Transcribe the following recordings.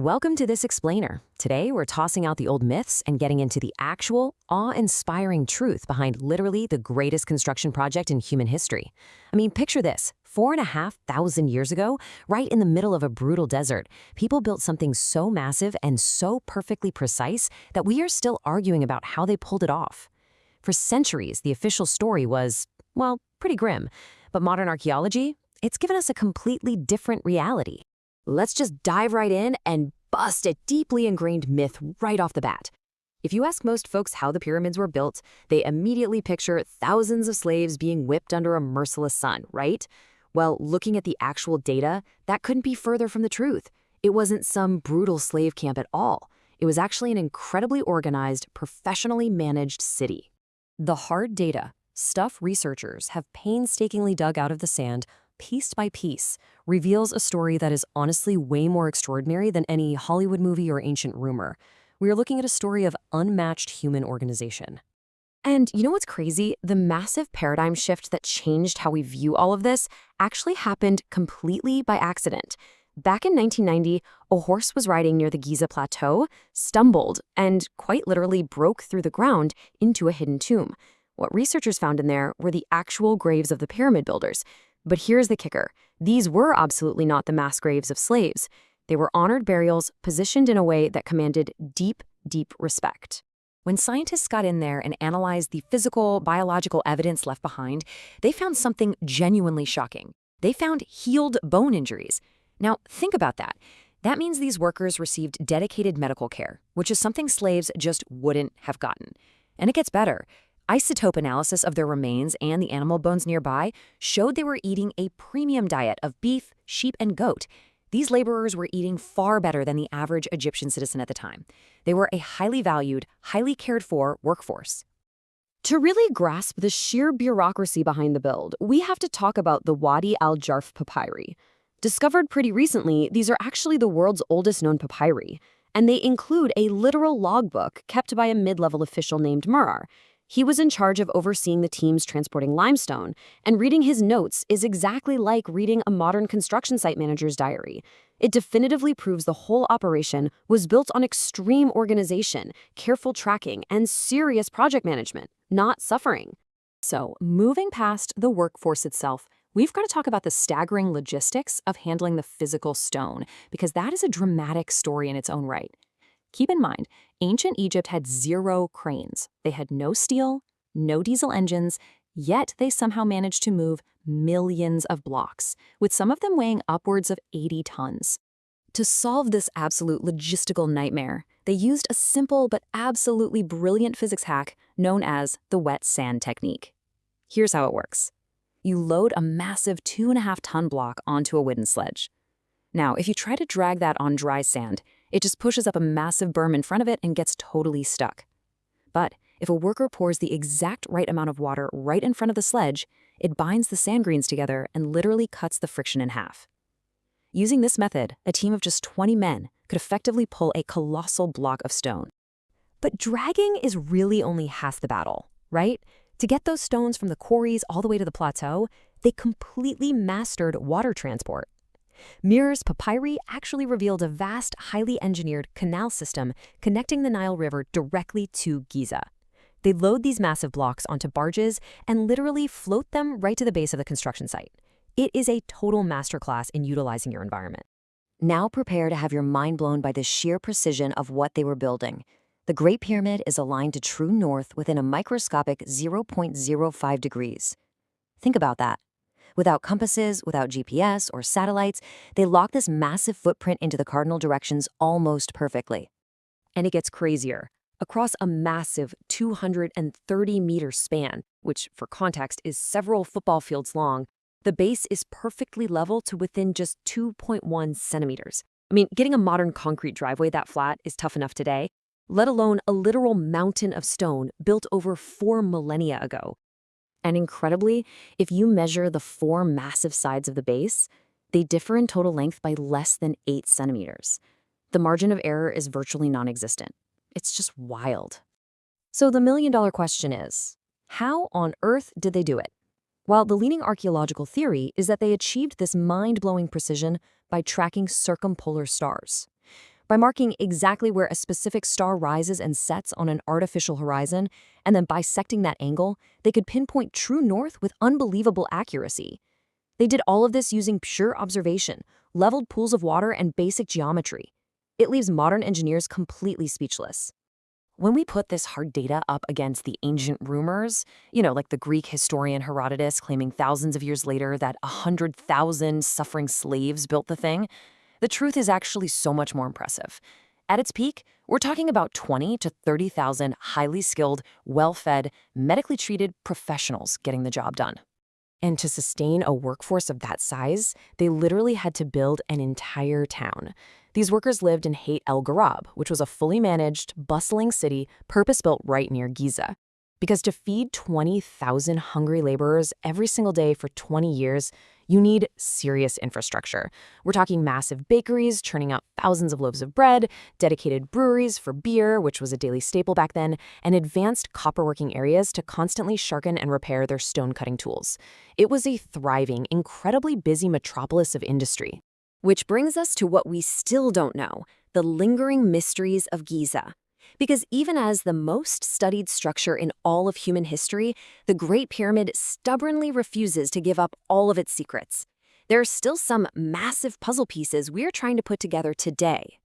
Welcome to This Explainer. Today, we're tossing out the old myths and getting into the actual, awe-inspiring truth behind literally the greatest construction project in human history. I mean, picture this. 4,500 years ago, right in the middle of a brutal desert, people built something so massive and so perfectly precise that we are still arguing about how they pulled it off. For centuries, the official story was, well, pretty grim. But modern archaeology, it's given us a completely different reality. Let's just dive right in and bust a deeply ingrained myth right off the bat. If you ask most folks how the pyramids were built, they immediately picture thousands of slaves being whipped under a merciless sun, right? Well, looking at the actual data, that couldn't be further from the truth. It wasn't some brutal slave camp at all. It was actually an incredibly organized, professionally managed city. The hard data, stuff researchers have painstakingly dug out of the sand, piece by piece, reveals a story that is honestly way more extraordinary than any Hollywood movie or ancient rumor. We are looking at a story of unmatched human organization. And you know what's crazy? The massive paradigm shift that changed how we view all of this actually happened completely by accident. Back in 1990, a horse was riding near the Giza plateau, stumbled, and quite literally broke through the ground into a hidden tomb. What researchers found in there were the actual graves of the pyramid builders. But here's the kicker. These were absolutely not the mass graves of slaves. They were honored burials positioned in a way that commanded deep, deep respect. When scientists got in there and analyzed the physical, biological evidence left behind, they found something genuinely shocking. They found healed bone injuries. Now, think about that. That means these workers received dedicated medical care, which is something slaves just wouldn't have gotten. And it gets better. Isotope analysis of their remains and the animal bones nearby showed they were eating a premium diet of beef, sheep, and goat. These laborers were eating far better than the average Egyptian citizen at the time. They were a highly valued, highly cared for workforce. To really grasp the sheer bureaucracy behind the build, we have to talk about the Wadi al-Jarf papyri. Discovered pretty recently, these are actually the world's oldest known papyri, and they include a literal logbook kept by a mid-level official named Murar. He was in charge of overseeing the teams transporting limestone, and reading his notes is exactly like reading a modern construction site manager's diary. It definitively proves the whole operation was built on extreme organization, careful tracking, and serious project management, not suffering. So, moving past the workforce itself, we've got to talk about the staggering logistics of handling the physical stone, because that is a dramatic story in its own right. Keep in mind, ancient Egypt had 0 cranes. They had no steel, no diesel engines, yet they somehow managed to move millions of blocks, with some of them weighing upwards of 80 tons. To solve this absolute logistical nightmare, they used a simple but absolutely brilliant physics hack known as the wet sand technique. Here's how it works. You load a massive 2.5-ton block onto a wooden sledge. Now, if you try to drag that on dry sand, it just pushes up a massive berm in front of it and gets totally stuck. But if a worker pours the exact right amount of water right in front of the sledge, it binds the sand grains together and literally cuts the friction in half. Using this method, a team of just 20 men could effectively pull a colossal block of stone. But dragging is really only half the battle, right? To get those stones from the quarries all the way to the plateau, they completely mastered water transport. Murar's papyri actually revealed a vast, highly engineered canal system connecting the Nile River directly to Giza. They load these massive blocks onto barges and literally float them right to the base of the construction site. It is a total masterclass in utilizing your environment. Now prepare to have your mind blown by the sheer precision of what they were building. The Great Pyramid is aligned to true north within a microscopic 0.05 degrees. Think about that. Without compasses, without GPS or satellites, they lock this massive footprint into the cardinal directions almost perfectly. And it gets crazier. Across a massive 230-meter span, which for context is several football fields long, the base is perfectly level to within just 2.1 centimeters. I mean, getting a modern concrete driveway that flat is tough enough today, let alone a literal mountain of stone built over 4 millennia ago. And incredibly, if you measure the 4 massive sides of the base, they differ in total length by less than 8 centimeters. The margin of error is virtually non-existent. It's just wild. So the million-dollar question is, how on earth did they do it? While the leading archaeological theory is that they achieved this mind-blowing precision by tracking circumpolar stars. By marking exactly where a specific star rises and sets on an artificial horizon, and then bisecting that angle, they could pinpoint true north with unbelievable accuracy. They did all of this using pure observation, leveled pools of water, and basic geometry. It leaves modern engineers completely speechless. When we put this hard data up against the ancient rumors, like the Greek historian Herodotus claiming thousands of years later that 100,000 suffering slaves built the thing, the truth is actually so much more impressive. At its peak, we're talking about 20 to 30,000 highly skilled, well-fed, medically treated professionals getting the job done. And to sustain a workforce of that size, they literally had to build an entire town. These workers lived in Hayt El Garab, which was a fully managed, bustling city purpose-built right near Giza. Because to feed 20,000 hungry laborers every single day for 20 years, you need serious infrastructure. We're talking massive bakeries churning out thousands of loaves of bread, dedicated breweries for beer, which was a daily staple back then, and advanced copperworking areas to constantly sharpen and repair their stone-cutting tools. It was a thriving, incredibly busy metropolis of industry. Which brings us to what we still don't know, the lingering mysteries of Giza. Because even as the most studied structure in all of human history, the Great Pyramid stubbornly refuses to give up all of its secrets. There are still some massive puzzle pieces we're trying to put together today.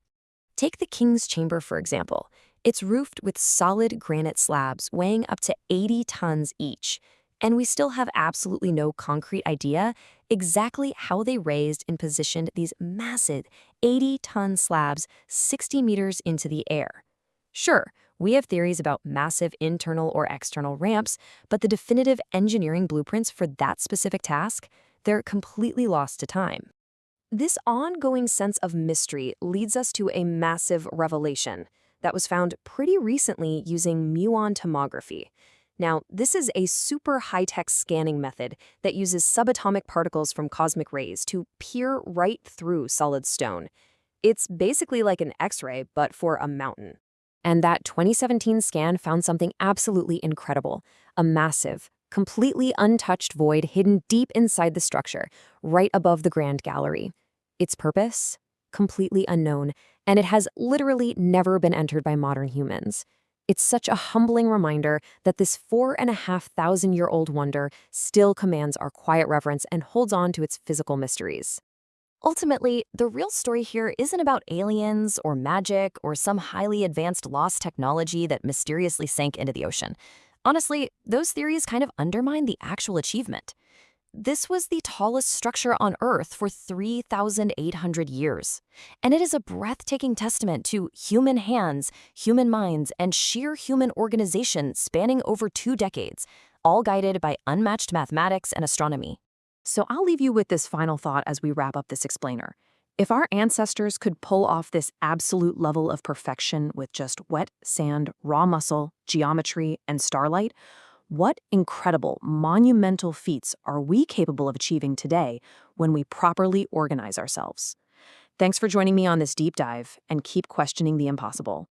Take the King's Chamber, for example. It's roofed with solid granite slabs weighing up to 80 tons each, and we still have absolutely no concrete idea exactly how they raised and positioned these massive 80-ton slabs 60 meters into the air. Sure, we have theories about massive internal or external ramps, but the definitive engineering blueprints for that specific task, they're completely lost to time. This ongoing sense of mystery leads us to a massive revelation that was found pretty recently using muon tomography. Now, this is a super high-tech scanning method that uses subatomic particles from cosmic rays to peer right through solid stone. It's basically like an X-ray, but for a mountain. And that 2017 scan found something absolutely incredible, a massive, completely untouched void hidden deep inside the structure, right above the Grand Gallery. Its purpose? Completely unknown, and it has literally never been entered by modern humans. It's such a humbling reminder that this 4,500-year-old wonder still commands our quiet reverence and holds on to its physical mysteries. Ultimately, the real story here isn't about aliens or magic or some highly advanced lost technology that mysteriously sank into the ocean. Honestly, those theories kind of undermine the actual achievement. This was the tallest structure on Earth for 3,800 years, and it is a breathtaking testament to human hands, human minds, and sheer human organization spanning over 2 decades, all guided by unmatched mathematics and astronomy. So I'll leave you with this final thought as we wrap up this explainer. If our ancestors could pull off this absolute level of perfection with just wet sand, raw muscle, geometry, and starlight, what incredible, monumental feats are we capable of achieving today when we properly organize ourselves? Thanks for joining me on this deep dive, and keep questioning the impossible.